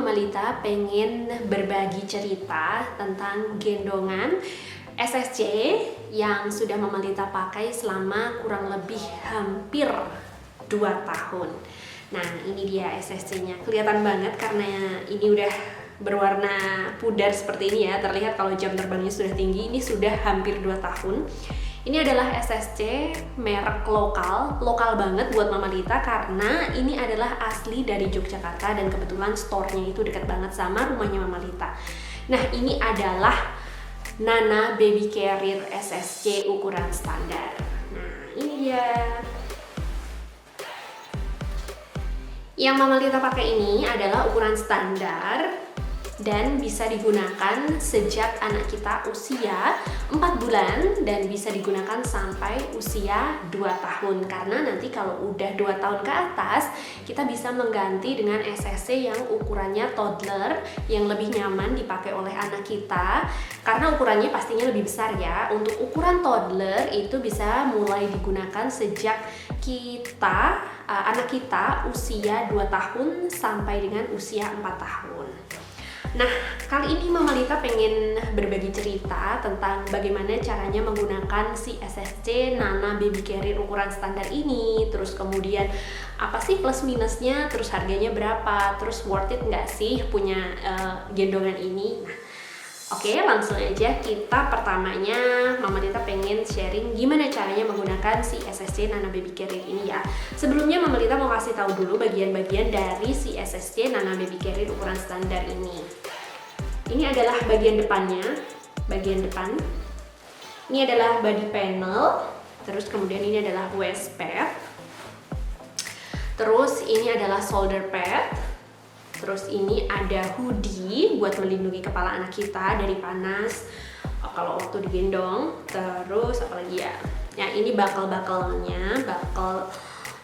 Mama Lita pengen berbagi cerita tentang gendongan SSC yang sudah Mama Lita pakai selama kurang lebih hampir 2 tahun. Nah, ini dia SSC-nya. Kelihatan banget karena ini udah berwarna pudar seperti ini ya. Terlihat kalau jam terbangnya sudah tinggi. Ini sudah hampir 2 tahun. Ini adalah SSC merek lokal banget buat Mama Lita karena ini adalah asli dari Yogyakarta dan kebetulan store-nya itu dekat banget sama rumahnya Mama Lita. Nah, ini adalah Nana Baby Carrier SSC ukuran standar. Nah, ini dia. Yang Mama Lita pakai ini adalah ukuran standar dan bisa digunakan sejak anak kita usia 4 bulan dan bisa digunakan sampai usia 2 tahun karena nanti kalau udah 2 tahun ke atas kita bisa mengganti dengan SSC yang ukurannya toddler yang lebih nyaman dipakai oleh anak kita karena ukurannya pastinya lebih besar ya. Untuk ukuran toddler itu bisa mulai digunakan sejak anak kita usia 2 tahun sampai dengan usia 4 tahun. Nah, kali ini Mama Lita pengen berbagi cerita tentang bagaimana caranya menggunakan si SSC Nana Baby Carrier ukuran standar ini. Terus kemudian apa sih plus minusnya, terus harganya berapa, terus worth it nggak sih punya gendongan ini. Nah, oke, langsung aja kita pertamanya Mama Lita pengen sharing gimana caranya menggunakan si SSC Nana Baby Carrier ini ya. Sebelumnya Mama Lita mau kasih tahu dulu bagian-bagian dari si SSC Nana Baby Carrier ukuran standar ini. Ini adalah bagian depannya, bagian depan. Ini adalah body panel, terus kemudian ini adalah waist pad. Terus ini adalah shoulder pad. Terus ini ada hoodie buat melindungi kepala anak kita dari panas kalau waktu digendong. Terus apa lagi ya? Ya, ini bakel-bakelnya, bakel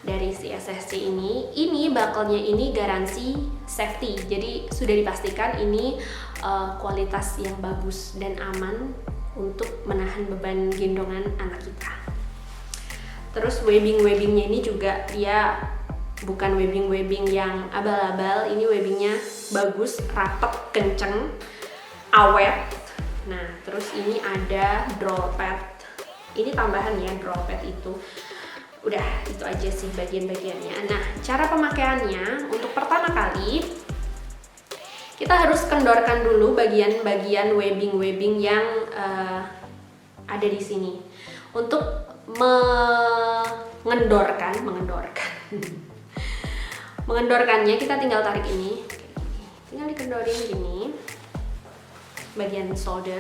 dari si SSC ini. Ini bakelnya ini garansi safety. Jadi sudah dipastikan ini kualitas yang bagus dan aman untuk menahan beban gendongan anak kita. Terus webbingnya ini juga dia bukan webbing yang abal-abal, ini webbingnya bagus, rapet, kenceng, awet. Nah, terus ini ada draw pad. Ini tambahan ya, draw pad itu. Udah, itu aja sih bagian-bagiannya. Nah, cara pemakaiannya untuk pertama kali kita harus kendorkan dulu bagian-bagian webbing yang ada di sini. Untuk mengendorkannya kita tinggal tarik ini, tinggal dikendorin gini, bagian shoulder,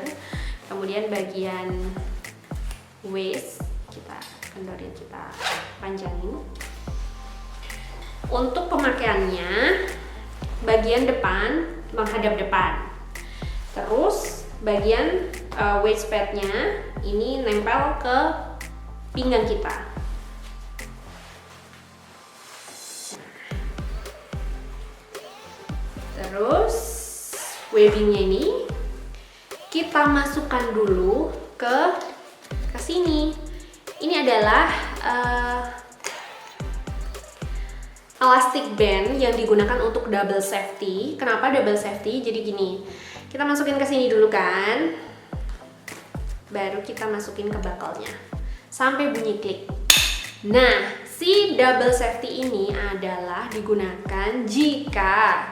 kemudian bagian waist kita kendorin, kita panjangin. Untuk pemakaiannya bagian depan menghadap depan, terus bagian waist padnya ini nempel ke pinggang kita. Terus webbingnya ini kita masukkan dulu ke sini. Ini adalah elastic band yang digunakan untuk double safety. Kenapa double safety? Jadi gini, kita masukin ke sini dulu kan, baru kita masukin ke bakalnya sampai bunyi klik. Nah, si double safety ini adalah digunakan jika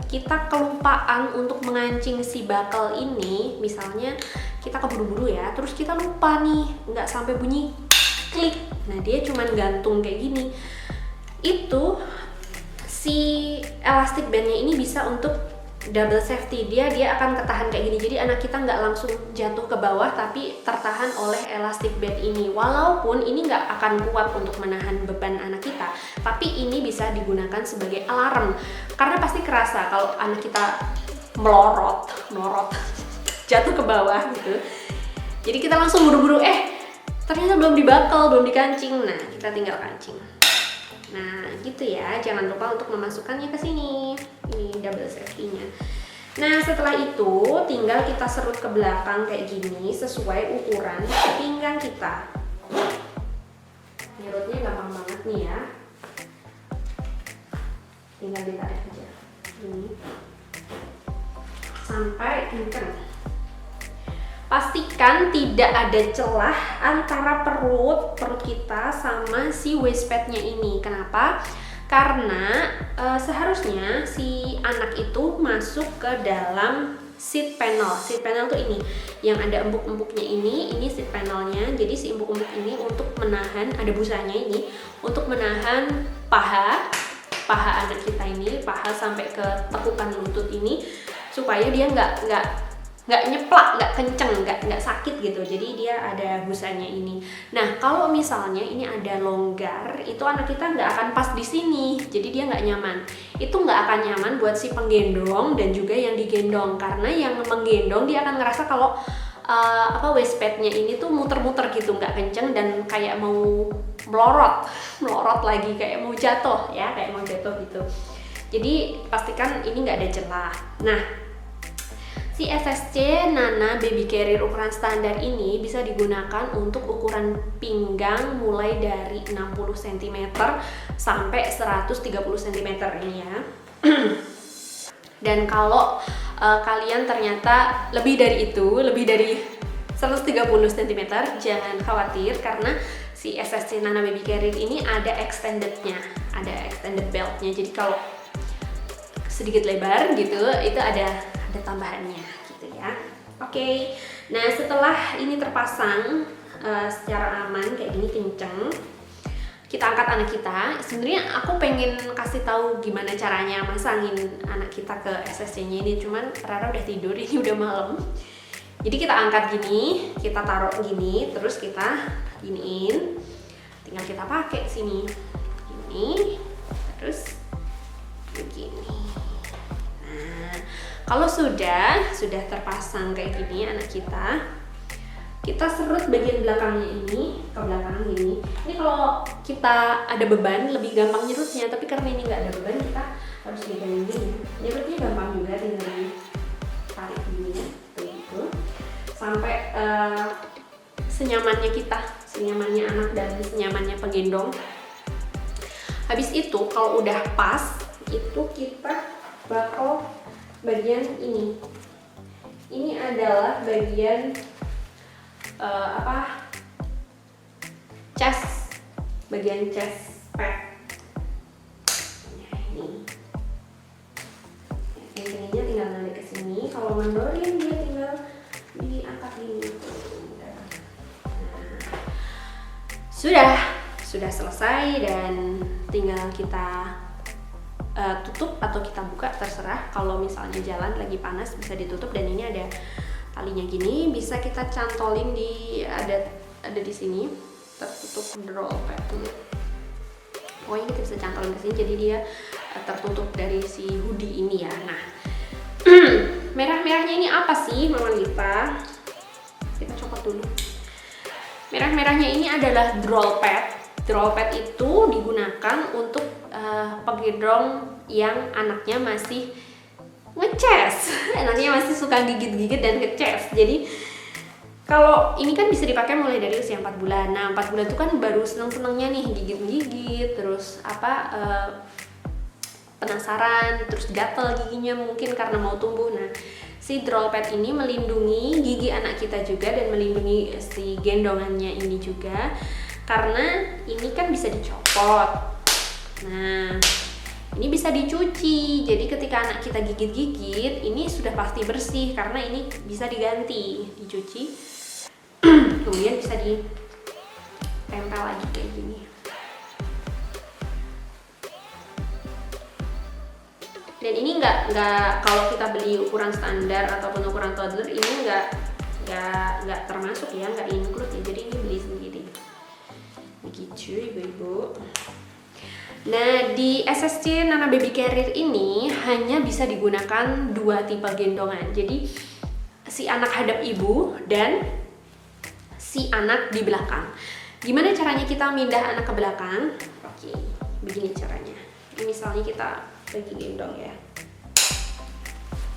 kita kelupaan untuk mengancing si bakal ini, misalnya kita keburu-buru ya, terus kita lupa nih, nggak sampai bunyi klik. Nah, dia cuman gantung kayak gini. Itu si elastic bandnya ini bisa untuk double safety. Dia akan ketahan kayak gini. Jadi anak kita nggak langsung jatuh ke bawah, tapi tertahan oleh elastic band ini. Walaupun ini nggak akan kuat untuk menahan beban anak kita, tapi ini bisa digunakan sebagai alarm. Karena pasti kerasa kalau anak kita melorot jatuh ke bawah gitu. Jadi kita langsung buru-buru, ternyata belum dibakal, belum dikancing. Nah, kita tinggal kancing. Nah, gitu ya. Jangan lupa untuk memasukkannya ke sini. Ini double safety-nya. Nah, setelah itu tinggal kita serut ke belakang kayak gini sesuai ukuran pinggang kita. Nyerutnya gampang banget nih ya. tinggal ditarik aja ini sampai kenceng. Pastikan tidak ada celah antara perut kita sama si waist padnya ini. Kenapa? Karena seharusnya si anak itu masuk ke dalam seat panel. Seat panel tuh ini yang ada empuk-empuknya ini seat panelnya. Jadi si empuk-empuk ini untuk menahan, ada busanya ini untuk menahan paha anak kita ini, paha sampai ke tekukan lutut ini, supaya dia nggak nyeplak, nggak kenceng, nggak sakit gitu. Jadi dia ada busanya ini. Nah, kalau misalnya ini ada longgar, itu anak kita nggak akan pas di sini. Jadi dia nggak nyaman. Itu nggak akan nyaman buat si penggendong dan juga yang digendong, karena yang menggendong dia akan ngerasa kalau waist padnya ini tuh muter-muter gitu, nggak kenceng dan kayak mau melorot lagi, kayak mau jatuh ya, kayak mau jatuh gitu. Jadi pastikan ini nggak ada celah. Nah, si SSC Nana Baby Carrier ukuran standar ini bisa digunakan untuk ukuran pinggang mulai dari 60 cm sampai 130 cm ini ya. Dan kalau kalian ternyata lebih dari 130 cm, jangan khawatir karena si SSC Nana Baby Carrier ini ada extendednya, ada extended beltnya. Jadi kalau sedikit lebar gitu, itu ada tambahannya gitu ya. Oke. Nah, setelah ini terpasang secara aman kayak gini, kenceng, kita angkat anak kita. Sebenarnya aku pengen kasih tahu gimana caranya masangin anak kita ke SSC-nya ini, cuman Rara udah tidur, ini udah malam. Jadi kita angkat gini, kita taruh gini, terus kita giniin. Tinggal kita pakai sini. Gini. Terus begini. Nah, kalau sudah terpasang kayak gini anak kita serut bagian belakangnya ini ke belakang gini. Ini kalau kita ada beban lebih gampang nyerutnya, tapi karena ini nggak ada beban kita harus pegang gini. Nyerutnya gampang juga, tinggal tarik gini ya, begitu sampai senyamannya kita, senyamannya anak dan senyamannya penggendong. Habis itu kalau udah pas, itu kita bakal bagian ini. Ini adalah bagian chest, bagian chest pad. Nah, ini. Ininya tinggal narik ke sini. Kalau mendorin dia tinggal diangkat gini. Nah, sudah selesai dan tinggal kita tutup atau kita buka, terserah. Kalau misalnya jalan lagi panas bisa ditutup, dan ini ada talinya gini, bisa kita cantolin di ada di sini, tertutup roll padnya. Pokoknya kita bisa cantolin ke sini, jadi dia tertutup dari si hoodie ini ya. Nah, merah-merahnya ini apa sih Mama Lita? Kita copot dulu. Merah-merahnya ini adalah draw pad. Draw pad itu digunakan untuk penggendong yang anaknya masih ngeces, anaknya masih suka gigit-gigit dan ngeces. Jadi kalau ini kan bisa dipakai mulai dari usia 4 bulan. Nah, 4 bulan itu kan baru seneng-senengnya nih gigit-gigit, terus penasaran, terus gatel giginya mungkin karena mau tumbuh. Nah, si draw pad ini melindungi gigi anak kita juga dan melindungi si gendongannya ini juga, karena ini kan bisa dicopot. Nah, ini bisa dicuci. Jadi ketika anak kita gigit-gigit, ini sudah pasti bersih karena ini bisa diganti, dicuci. Kemudian bisa ditempel lagi kayak gini. Dan ini nggak kalau kita beli ukuran standar ataupun ukuran toddler, ini nggak termasuk ya, nggak include ya. Jadi ini beli sendiri. Begitu ibu-ibu. Nah, di SSC Nana Baby Carrier ini hanya bisa digunakan 2 tipe gendongan. Jadi si anak hadap ibu dan si anak di belakang. Gimana caranya kita mindah anak ke belakang? Oke, begini caranya. Ini misalnya kita lagi gendong ya.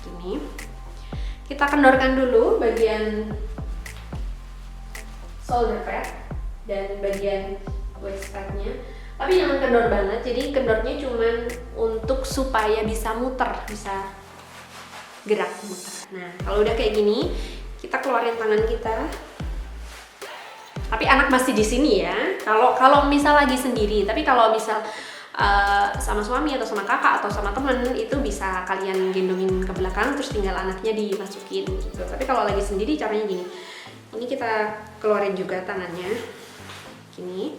Gini. Kita kendorkan dulu bagian shoulder pad dan bagian waist padnya. Tapi jangan kendor banget, jadi kendornya cuman untuk supaya bisa muter, bisa gerak muter. Nah, kalau udah kayak gini, kita keluarin tangan kita. Tapi anak masih di sini ya. Kalau misal lagi sendiri, tapi kalau misal sama suami atau sama kakak atau sama temen, itu bisa kalian gendongin ke belakang terus tinggal anaknya dimasukin gitu. Tapi kalau lagi sendiri caranya gini. Ini kita keluarin juga tangannya. Gini.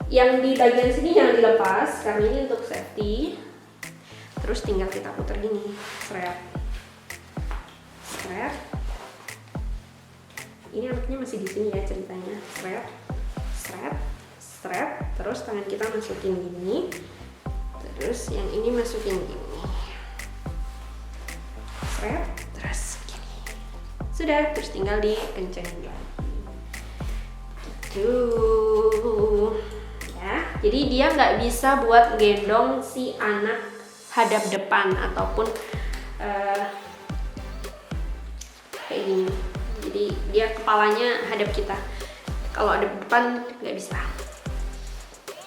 Yang di bagian sini jangan dilepas karena ini untuk safety. Terus tinggal kita putar gini, strap. Ini anaknya masih di sini ya ceritanya. Strap. Terus tangan kita masukin gini. Terus yang ini masukin gini. Strap, terus gini. Sudah, terus tinggal dikencengin lagi. Gitu. Jadi dia nggak bisa buat gendong si anak hadap depan ataupun kayak gini. Jadi dia kepalanya hadap kita. Kalau hadap depan nggak bisa.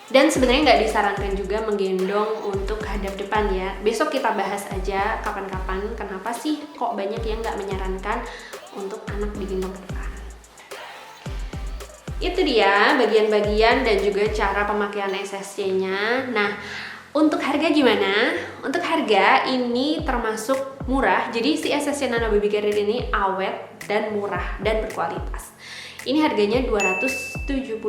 Dan sebenarnya nggak disarankan juga menggendong untuk hadap depan ya. Besok kita bahas aja kapan-kapan kenapa sih kok banyak yang nggak menyarankan untuk anak digendong ke depan. Itu dia bagian-bagian dan juga cara pemakaian SSC-nya. Nah, untuk harga gimana? Untuk harga ini termasuk murah. Jadi si SSC Nana Baby Carrier ini awet dan murah dan berkualitas. Ini harganya 275.000.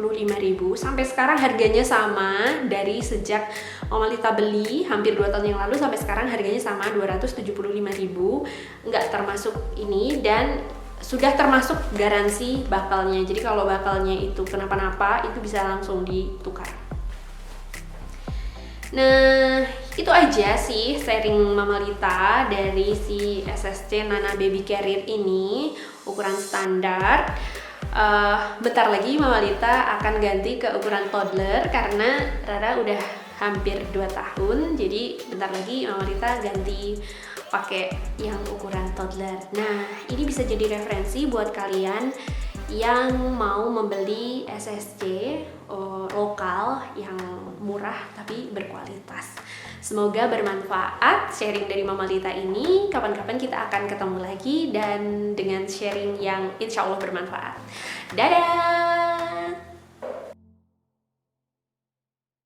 Sampai sekarang harganya sama dari sejak Mama Lita beli hampir 2 tahun yang lalu sampai sekarang harganya sama 275.000. Nggak termasuk ini dan sudah termasuk garansi bakalnya. Jadi kalau bakalnya itu kenapa-napa itu bisa langsung ditukar. Nah, itu aja sih sharing Mama Lita dari si SSC Nana Baby Carrier ini, ukuran standar. Bentar lagi Mama Lita akan ganti ke ukuran toddler karena Rara udah hampir 2 tahun. Jadi bentar lagi Mama Lita ganti pakai yang ukuran toddler. Nah, ini bisa jadi referensi buat kalian yang mau membeli SSC lokal yang murah tapi berkualitas. Semoga bermanfaat sharing dari Mama Lita ini. Kapan-kapan kita akan ketemu lagi dan dengan sharing yang insya Allah bermanfaat. Dadah!